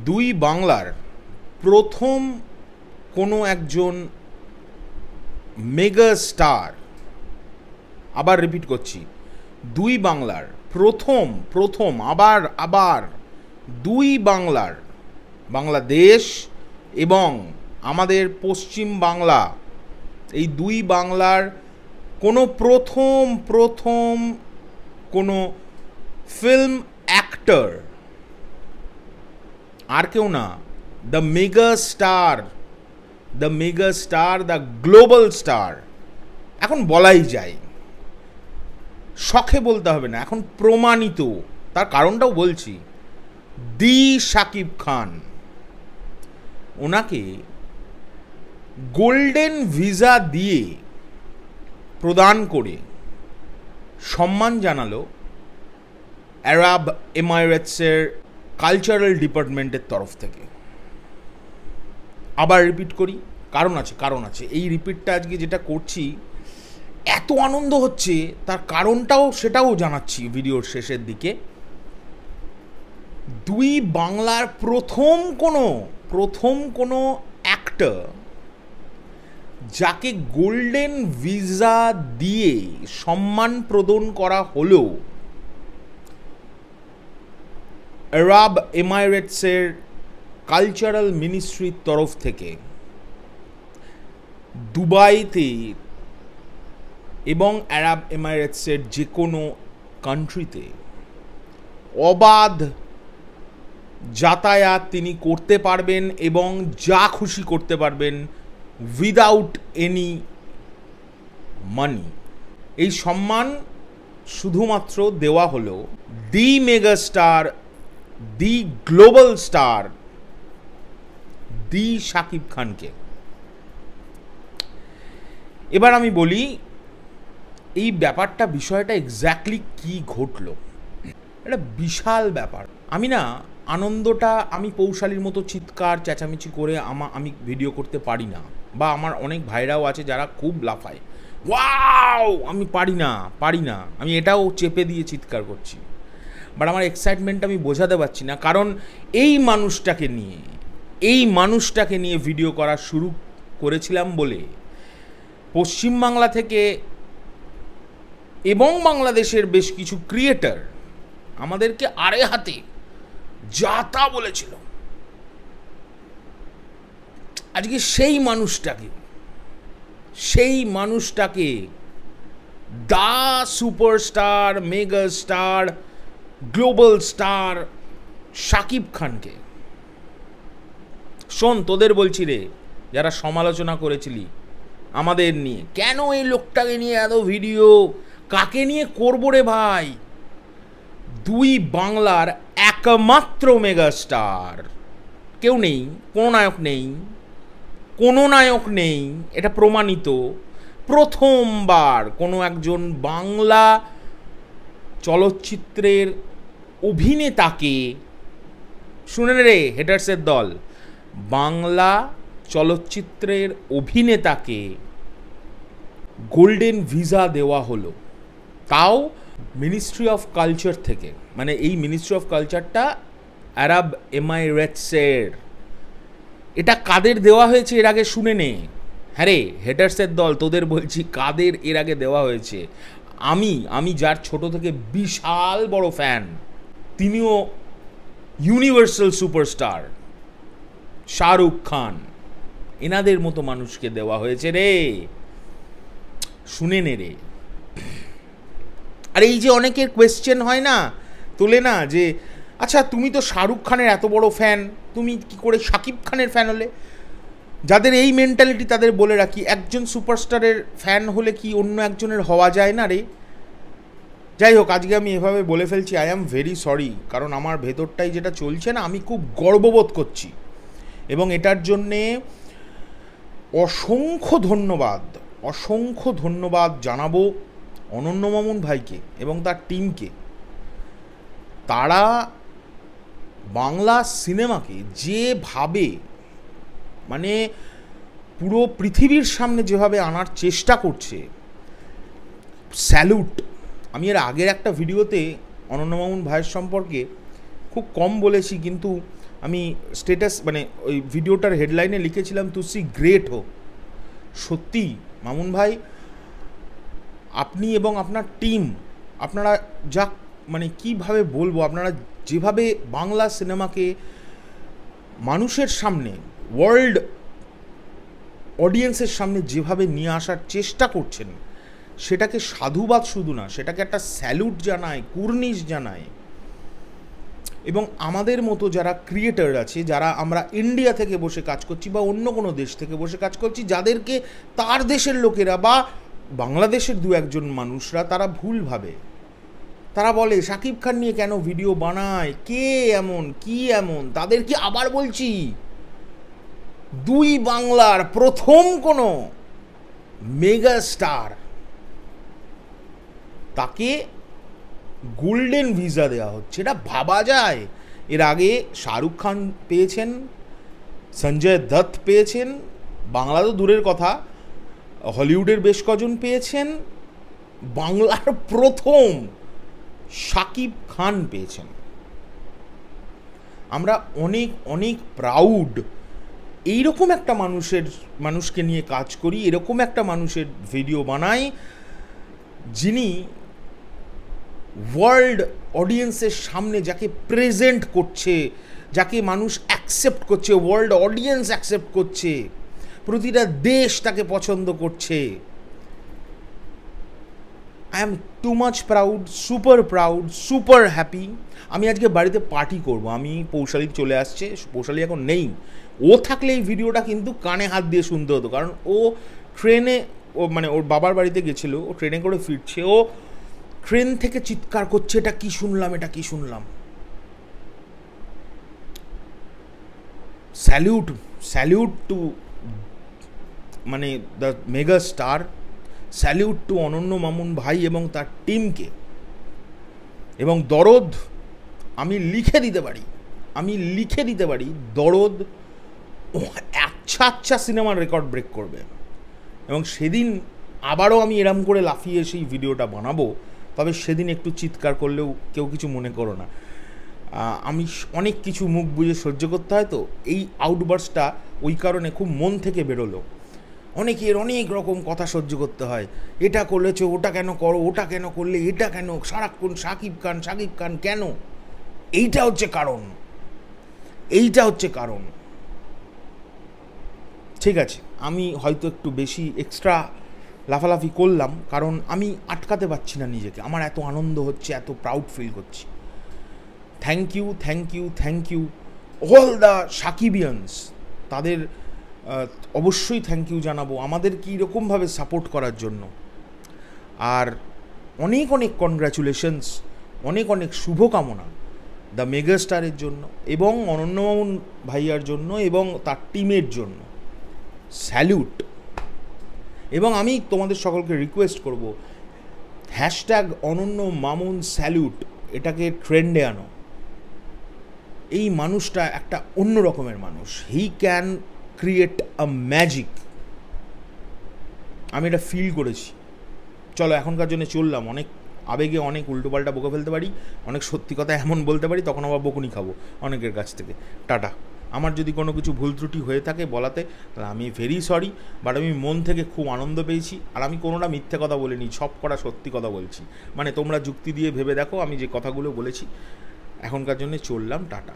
দুই বাংলার প্রথম কোনো একজন মেগা স্টার, আবার রিপিট করছি, দুই বাংলার প্রথম আবার দুই বাংলার, বাংলাদেশ এবং আমাদের পশ্চিম বাংলা, এই দুই বাংলার কোনো প্রথম কোনো ফিল্ম অ্যাক্টর আর কেউ না, the mega star, the global star. এখন বলাই যায়, শখে বলতে হবে না, এখন প্রমাণিত। তার কারণটাও বলছি। দি শাকিব খান, ওনাকে গোল্ডেন ভিসা দিয়ে প্রদান করে সম্মান জানালো আরব এমিরেটসের কালচারাল ডিপার্টমেন্টের তরফ থেকে। আবার রিপিট করি, কারণ আছে। এই রিপিটটা আজকে যেটা করছি, এত আনন্দ হচ্ছে, তার কারণটাও সেটাও জানাচ্ছি ভিডিওর শেষের দিকে। দুই বাংলার প্রথম কোনো অ্যাক্টর যাকে গোল্ডেন ভিসা দিয়ে সম্মান প্রদান করা হলো আরব এমিরেটসের কালচারাল মিনিস্ট্রির তরফ থেকে, দুবাইতে এবং আরব এমিরেটসের যে কোনো কান্ট্রিতে অবাধ যাতায়াত তিনি করতে পারবেন এবং যা খুশি করতে পারবেন উইদাউট এনি মানি। এই সম্মান শুধুমাত্র দেওয়া হলো the mega star, the global star, the Shakib খানকে। এবার আমি বলি এই ব্যাপারটা, বিষয়টা এক্স্যাক্টলি কি ঘটলো। এটা বিশাল ব্যাপার। আমি না আনন্দটা, আমি পৌশালীর মতো চিৎকার চেঁচামেচি করে আমি ভিডিও করতে পারি না, বা আমার অনেক ভাইরাও আছে যারা খুব লাফায়, ওয়াও, আমি পারি না, আমি এটাও চেপে দিয়ে চিৎকার করছি। বাট আমার এক্সাইটমেন্ট আমি বোঝাতে পারছি না, কারণ এই মানুষটাকে নিয়ে ভিডিও করা শুরু করেছিলাম বলে পশ্চিমবাংলা থেকে এবং বাংলাদেশের বেশ কিছু ক্রিয়েটার আমাদেরকে আড়ে হাতে যা তা বলেছিল। আজকে সেই মানুষটাকে the superstar, mega star, global star Shakib খানকে, শোন তোদের বলছি রে, যারা সমালোচনা করেছিলি আমাদের নিয়ে, কেন এই লোকটাকে নিয়ে এত ভিডিও, কাকে নিয়ে করবো রে ভাই? দুই বাংলার একমাত্র মেগা স্টার, কেউ নেই, কোনো নায়ক নেই, এটা প্রমাণিত। প্রথমবার কোনো একজন বাংলা চলচ্চিত্রের অভিনেতাকে, শুনে রে হেটার্সের দল, বাংলা চলচ্চিত্রের অভিনেতাকে গোল্ডেন ভিসা দেওয়া হলো, তাও মিনিস্ট্রি অফ কালচার থেকে। মানে এই মিনিস্ট্রি অফ কালচারটা আরব এমিরেটসের। এটা কাদের দেওয়া হয়েছে এর আগে শুনে নে। হ্যাঁ রে হেটার্সের দল, তোদের বলছি কাদের এর আগে দেওয়া হয়েছে। আমি যার ছোট থেকে বিশাল বড় ফ্যান, তিনিও ইউনিভার্সাল সুপারস্টার শাহরুখ খান, এনাদের মতো মানুষকে দেওয়া হয়েছে রে, শুনে নে রে। আর এই যে অনেকের কোয়েশ্চেন হয় না, তোলে না, যে আচ্ছা তুমি তো শাহরুখ খানের এত বড় ফ্যান, তুমি কি করে শাকিব খানের ফ্যান হলে? যাদের এই মেন্টালিটি তাদের বলে রাখি, একজন সুপারস্টারের ফ্যান হলে কি অন্য একজনের হওয়া যায় না রে? যাই হোক, আজকে আমি এভাবে বলে ফেলছি, আই অ্যাম ভেরি সরি, কারণ আমার ভেতরটাই যেটা চলছে না, আমি খুব গর্ববোধ করছি। এবং এটার জন্যে অসংখ্য ধন্যবাদ জানাবো অনন্য মামুন ভাইকে এবং তার টিমকে। তারা বাংলা সিনেমাকে যেভাবে, মানে পুরো পৃথিবীর সামনে যেভাবে আনার চেষ্টা করছে, স্যালুট। আমি এর আগের একটা ভিডিওতে অনন্য মামুন ভাইয়ের সম্পর্কে খুব কম বলেছি, কিন্তু আমি স্টেটাস মানে ওই ভিডিওটার হেডলাইনে লিখেছিলাম তুসি গ্রেট হো। সত্যি মামুন ভাই, আপনি এবং আপনার টিম, আপনারা যা মানে কীভাবে বলবো, আপনারা যেভাবে বাংলা সিনেমাকে মানুষের সামনে, ওয়ার্ল্ড অডিয়েন্সের সামনে যেভাবে নিয়ে আসার চেষ্টা করছেন, সেটাকে সাধুবাদ শুধু না, সেটাকে একটা স্যালুট জানায়, কুর্নিশ জানায়। এবং আমাদের মতো যারা ক্রিয়েটার আছে, যারা আমরা ইন্ডিয়া থেকে বসে কাজ করছি বা অন্য কোনো দেশ থেকে বসে কাজ করছি, যাদেরকে তার দেশের লোকেরা বা বাংলাদেশের দু একজন মানুষরা তারা ভুল ভাবে, তারা বলে শাকিব খান নিয়ে কেন ভিডিও বানায়, কে এমন, কি এমন। তাদেরকে আবার বলছি, দুই বাংলার প্রথম কোনো মেগা স্টার, তাকে গোল্ডেন ভিসা দেওয়া হচ্ছে, এটা ভাবা যায়? এর আগে শাহরুখ খান পেয়েছেন, সঞ্জয় দত্ত পেয়েছেন, বাংলা তো দূরের কথা, হলিউডের বেশ কজন পেয়েছেন, বাংলার প্রথম শাকিব খান পেয়েছেন। আমরা অনেক অনেক প্রাউড এইরকম একটা মানুষকে নিয়ে কাজ করি, এরকম একটা মানুষের ভিডিও বানাই, যিনি ওয়ার্ল্ড অডিয়েন্সের সামনে যাকে প্রেজেন্ট করছে, যাকে মানুষ অ্যাকসেপ্ট করছে, ওয়ার্ল্ড অডিয়েন্স অ্যাকসেপ্ট করছে, প্রতিটা দেশ তাকে পছন্দ করছে। I am too much proud, super happy. আমি আজকে বাড়িতে পার্টি করব। আমি পৌশালী চলে আসছে, পৌশালী এখন নেই। ও থাকলে এই ভিডিওটা কিন্তু কানে হাত দিয়ে শুনতে হতো, কারণ ও ট্রেনে, ও মানে ওর বাবার বাড়িতে গেছিলো, ও ট্রেনে করে ফিরছে, ও ট্রেন থেকে চিৎকার করছে, এটা কি শুনলাম, এটা কি শুনলাম। স্যালিউট টু মানে the mega star, salute two অনন্য মামুন ভাই এবং তার টিমকে। এবং দরদ আমি লিখে দিতে পারি দরদ আচ্ছা সিনেমার রেকর্ড ব্রেক করবে। এবং সেদিন আবারও আমি এরম করে লাফিয়ে সেই ভিডিওটা বানাবো, তবে সেদিন একটু চিৎকার করলেও কেউ কিছু মনে করো না। আমি অনেক কিছু মুখ বুঝে সহ্য করতে হয়, তো এই আউটবার্সটা ওই কারণে খুব মন থেকে বেরোলো। অনেকের অনেক রকম কথা সহ্য করতে হয়, এটা করেছো, ওটা কেন করো, ওটা কেন করলে, এটা কেন, সারাক্ষণ শাকিব খান কেন। এইটা হচ্ছে কারণ। ঠিক আছে, আমি হয়তো একটু বেশি এক্সট্রা লাফালাফি করলাম, কারণ আমি আটকাতে পারছি না নিজেকে। আমার এত আনন্দ হচ্ছে, এত প্রাউড ফিল করছি। Thank you all the সাকিবিয়ান্স। তাদের অবশ্যই থ্যাংক ইউ জানাবো আমাদের কি রকমভাবে সাপোর্ট করার জন্য। আর অনেক কনগ্র্যাচুলেশনস, অনেক শুভকামনা দ্য মেগা স্টারের জন্য এবং অনন্য মামুন ভাইয়ার জন্য এবং তার টিমের জন্য। স্যালুট। এবং আমি তোমাদের সকলকে রিকোয়েস্ট করব, হ্যাশট্যাগ অনন্য মামুন স্যালুট, এটাকে ট্রেন্ডে আনো। এই মানুষটা একটা অন্য রকমের মানুষ। He can create a magic. আমি এটা ফিল করেছি। চলো, এখনকার জন্য চললাম। অনেক আবেগে অনেক উল্টোপাল্টা বকে ফেলতে পারি, অনেক সত্যি কথা এমন বলতে পারি, তখন আবার বকুনি খাবো অনেকের কাছ থেকে। টাটা। আমার যদি কোনো কিছু ভুল ত্রুটি হয়ে থাকে বলাতে, তাহলে আমি ভেরি সরি, বাট আমি মন থেকে খুব আনন্দ পেয়েছি। আর আমি কোনোটা মিথ্যে কথা বলিনি, সব কটা সত্যি কথা বলছি। মানে তোমরা যুক্তি দিয়ে ভেবে দেখো আমি যে কথাগুলো বলেছি। এখনকার জন্য চললাম, টাটা।